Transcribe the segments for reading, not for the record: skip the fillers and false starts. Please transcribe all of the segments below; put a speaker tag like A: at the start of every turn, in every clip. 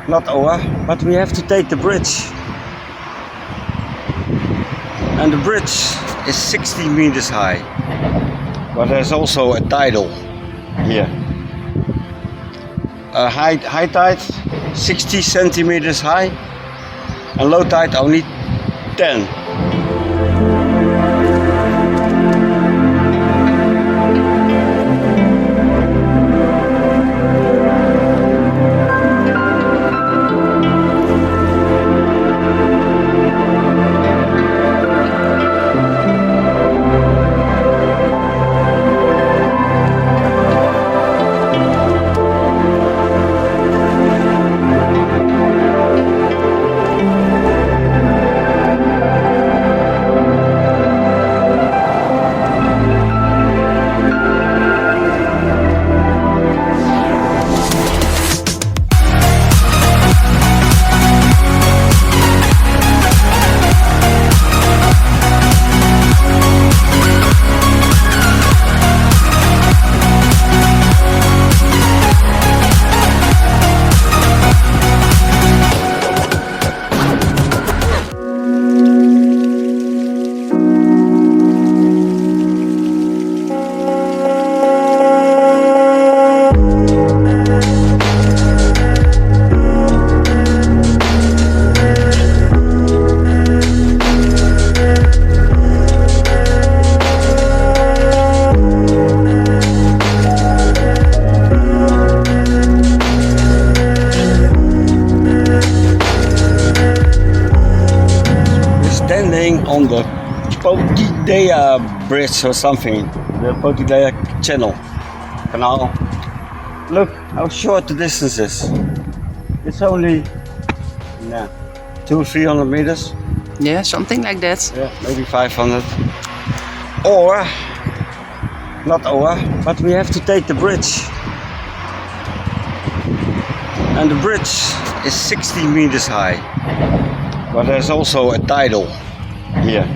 A: not over, but we have to take the bridge. And the bridge is 60 meters high. But there's also a tidal here. High tide 60 centimeters high and low tide only 10. On the Moudania bridge or something, the Moudania canal. Look how short the distance is. It's only 200-300 meters.
B: Yeah, something like that.
A: Yeah, maybe 500. Or not over, but we have to take the bridge. And the bridge is 60 meters high. But there's also a tidal here.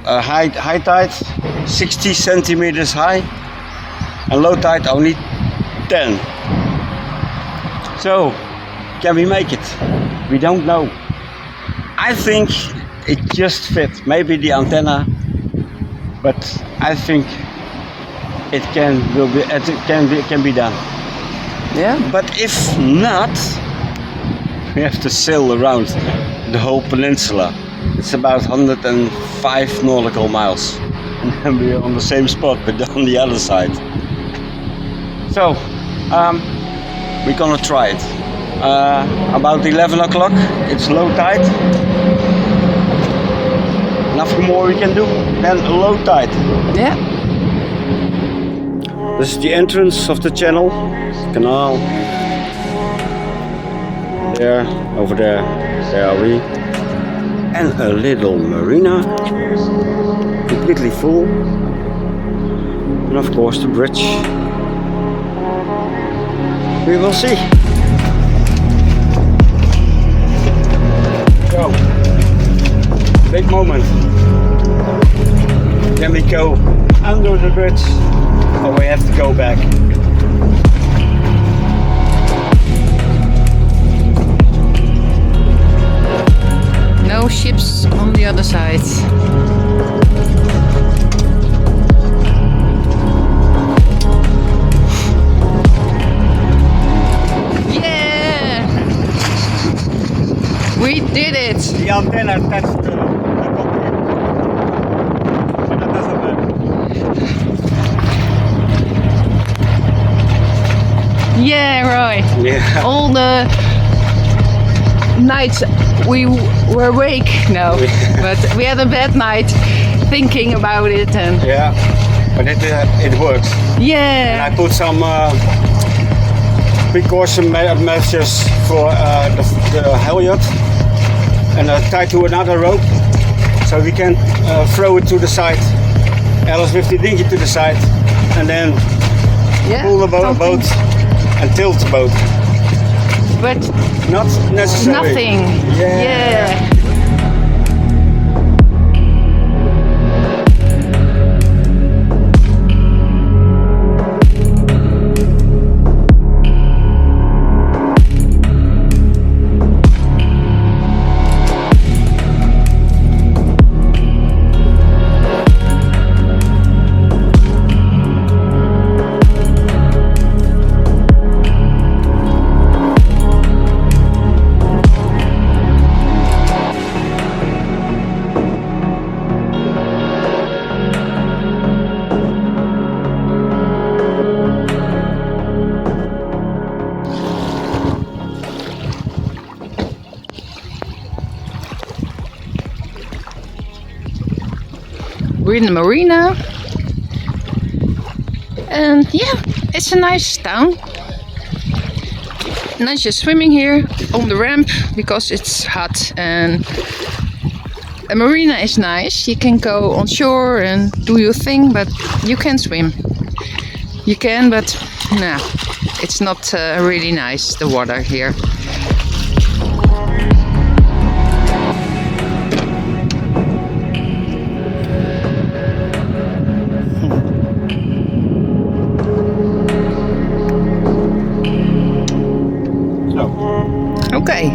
A: High tide 60 centimeters high and low tide only 10. So can we make it? We don't know. I think it just fit. Maybe the antenna, but I think it can be done.
B: Yeah.
A: But if not, we have to sail around the whole peninsula. It's about 105 nautical miles. And then we're on the same spot, but on the other side. So, we're gonna try it. About 11 o'clock, it's low tide. Nothing more we can do than low tide.
B: Yeah.
A: This is the entrance of the canal. There, over there are we. And a little marina, completely full. And of course the bridge. We will see. So, big moment. Can we go under the bridge or we have to go back?
B: No ships on the other side. Yeah! We did it!
A: The antenna touched the cockpit. But that doesn't matter.
B: Yeah, right.
A: Yeah.
B: All the nights we were awake now, but we had a bad night thinking about it and
A: Yeah, but it works.
B: yeah.
A: And I put some precaution measures for the halyard and tied to another rope so we can throw it to the side, else with the dinghy to the side, and then
B: Yeah,
A: pull the boat
B: something.
A: and tilt the boat.
B: But
A: Not necessary.
B: nothing. Yeah. We're in the marina. And yeah, it's a nice town. Nice just swimming here on the ramp because it's hot, and a marina is nice. You can go on shore and do your thing, but you can swim. You can, but nah, it's not really nice, the water here. Okay.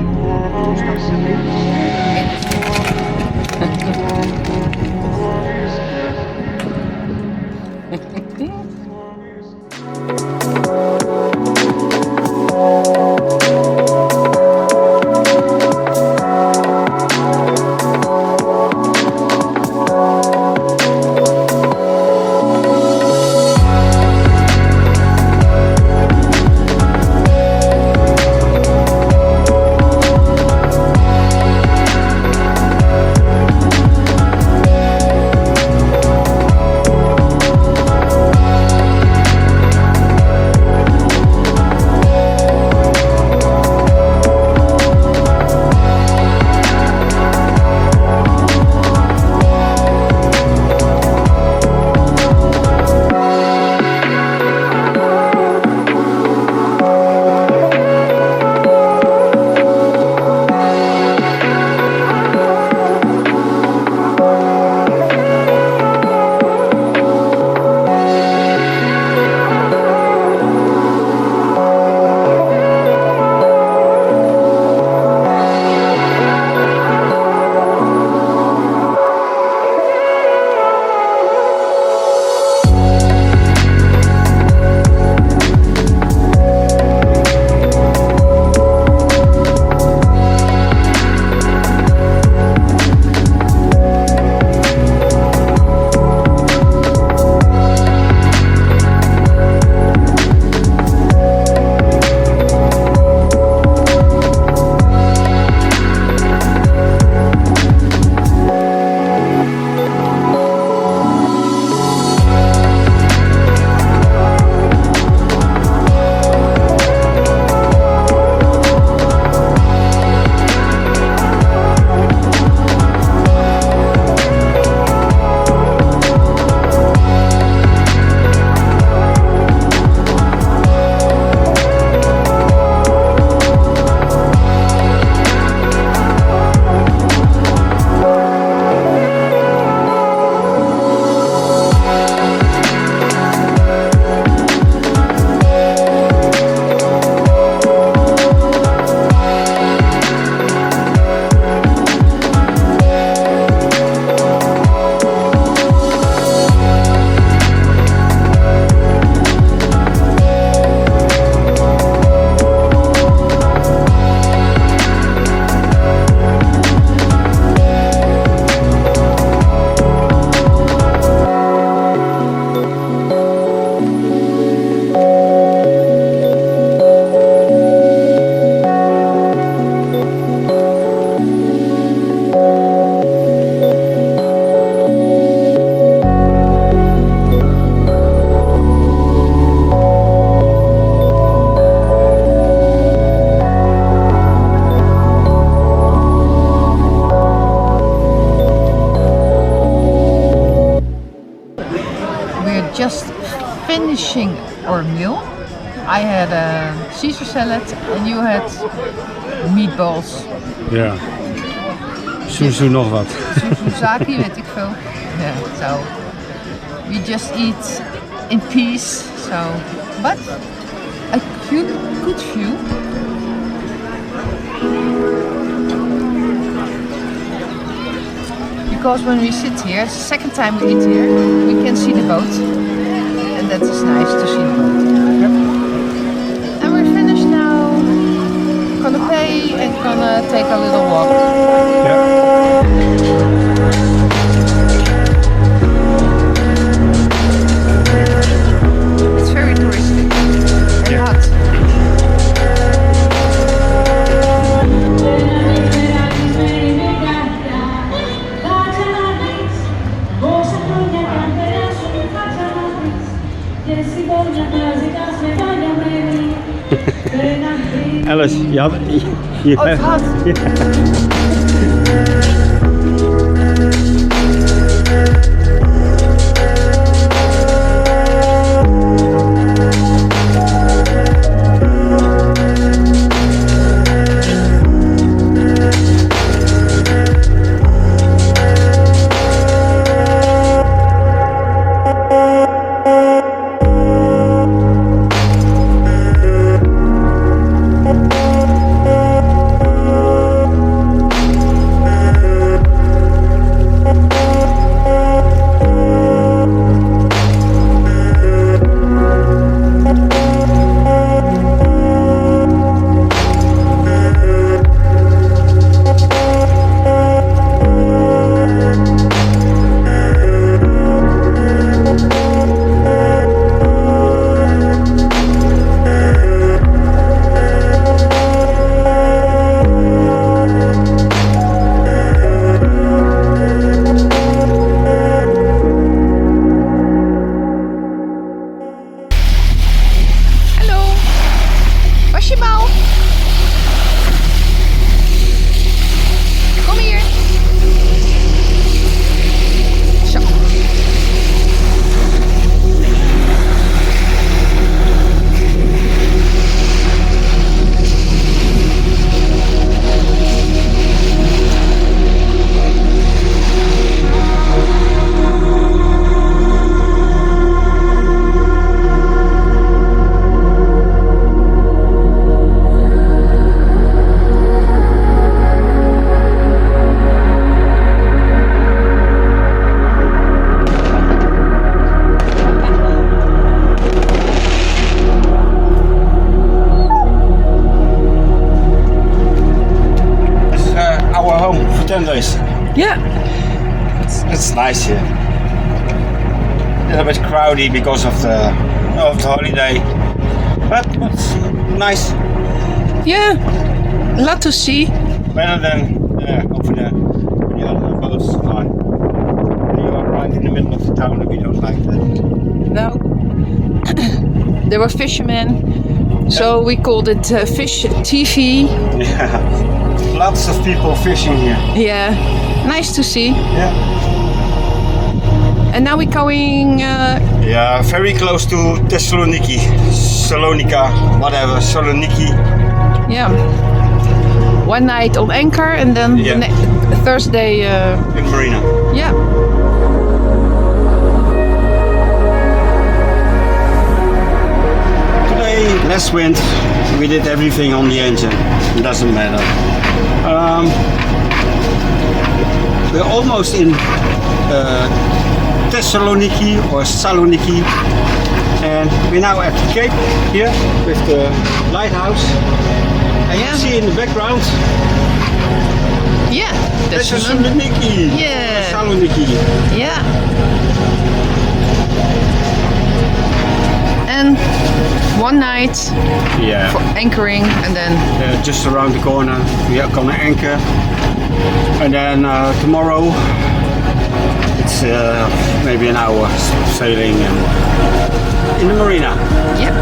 B: Just finishing our meal. I had a Caesar salad and you had meatballs.
A: Ja. Suzu nog wat.
B: Suzaki, weet ik veel. Yeah, so we just eat in peace. So, but a good view. Because when we sit here, it's the second time we eat here, we can see the boat. And that is nice to see the boat. Yep. And we're finished now. Gonna pay and gonna take a little walk. It's very touristic. Very hot.
A: Alice, you have...
B: Oh, it's hot. Yeah.
A: It's nice here. A little bit crowdy because of the holiday, but it's nice.
B: Yeah, a lot to see.
A: Better than over there when the other boats are. You are right in the middle of the town and we don't like that.
B: No. There were fishermen, so we called it Fish TV.
A: Yeah. Lots of people fishing here.
B: Yeah, nice to see.
A: Yeah.
B: And now we're going...
A: yeah, very close to Thessaloniki, Salonika, whatever, Saloniki.
B: Yeah. One night on anchor and then the Thursday...
A: in Marina.
B: Yeah.
A: Today, less wind. We did everything on the engine. It doesn't matter. We're almost in Thessaloniki or Saloniki, and we're now at the Cape here with the lighthouse. And you see in the background,
B: yeah,
A: Thessaloniki.
B: Yeah.
A: Saloniki.
B: Yeah. And one night for anchoring, and then
A: just around the corner we are gonna anchor, and then tomorrow it's maybe an hour sailing in the marina.
B: Yep.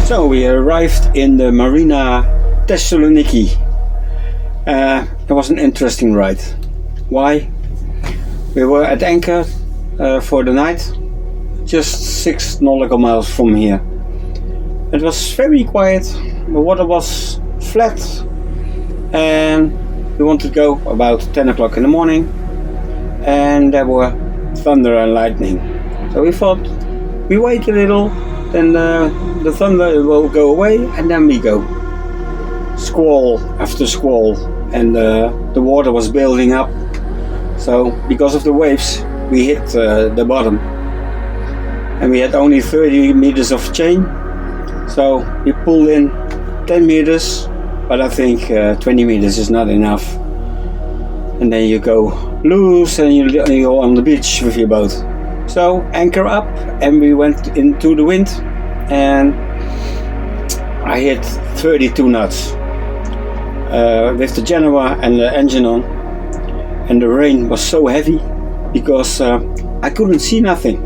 A: So we arrived in the marina Thessaloniki. It was an interesting ride. Why? We were at anchor for the night, just 6 nautical miles from here. It was very quiet, the water was flat, and we wanted to go about 10 o'clock in the morning, and there were thunder and lightning. So we thought, we wait a little, then the thunder will go away, and then we go. Squall after squall, and the water was building up. So because of the waves, we hit the bottom, and we had only 30 meters of chain. So we pulled in 10 meters, but I think 20 meters is not enough. And then you go loose and you're on the beach with your boat. So anchor up, and we went into the wind, and I hit 32 knots with the Genoa and the engine on. And the rain was so heavy because I couldn't see nothing.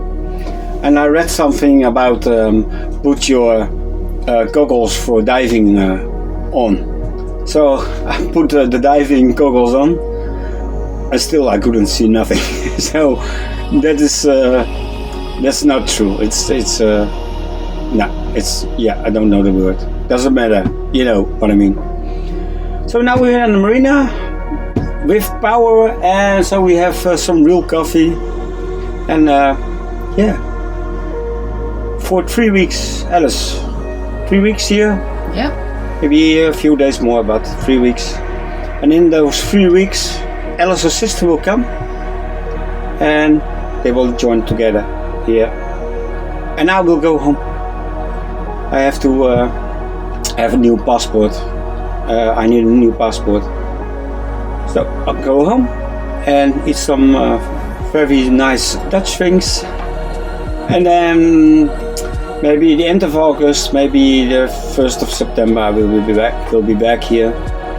A: And I read something about put your goggles for diving on. So I put the diving goggles on, and still I couldn't see nothing. So that's not true. I don't know the word. Doesn't matter. You know what I mean. So now we're in the marina with power, and so we have some real coffee, and for 3 weeks, Alice. 3 weeks here.
B: Yeah.
A: Maybe a few days more, but 3 weeks. And in those 3 weeks, Alice's sister will come, and they will join together here. And I will go home. I have to have a new passport. I need a new passport. So I'll go home and eat some very nice Dutch things. And then maybe the end of August, maybe the 1st of September, I will be back. We'll be back here,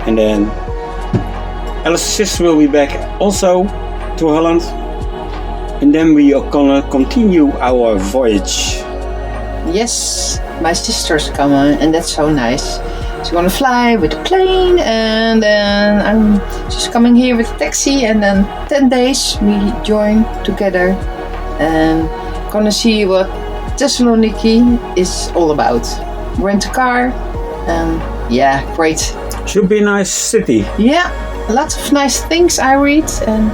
A: and then Alice's sister will be back also to Holland, and then we are gonna continue our voyage.
B: Yes, my sister's coming, and that's so nice. She's gonna fly with a plane, and then I'm just coming here with a taxi, and then 10 days we join together and gonna see what Thessaloniki is all about. Rent a car, and yeah, great.
A: Should be a nice city.
B: Yeah, lots of nice things I read and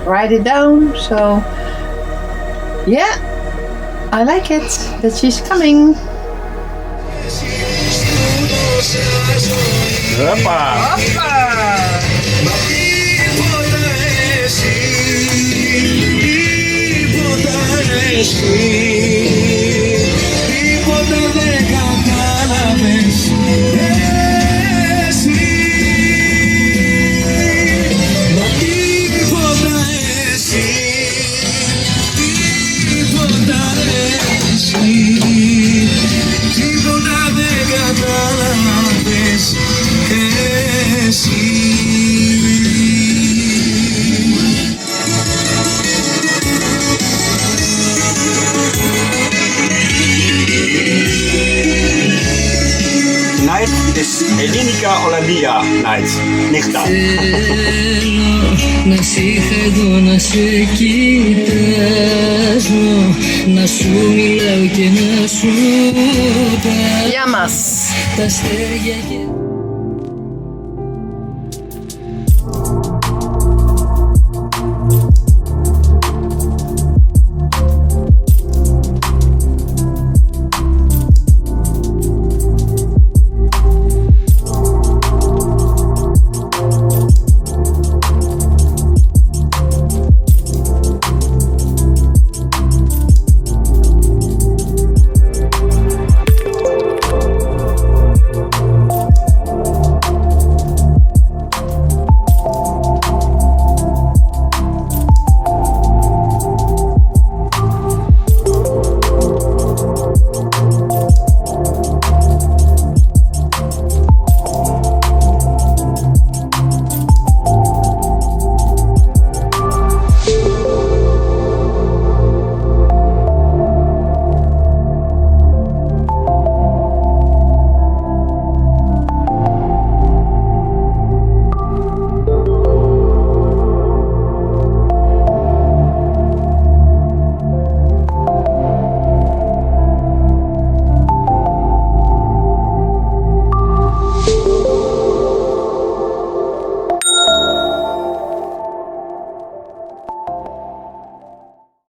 B: write it down. So yeah, I like it that she's coming.
A: Hoppa! Tonight is Ελληνικά Olandia night. Νύχτα.
C: Να σε είχα εγώ να σε κοιτάζω, να σου μιλάω και να σου
B: Yamas.
C: τα αστέρια και...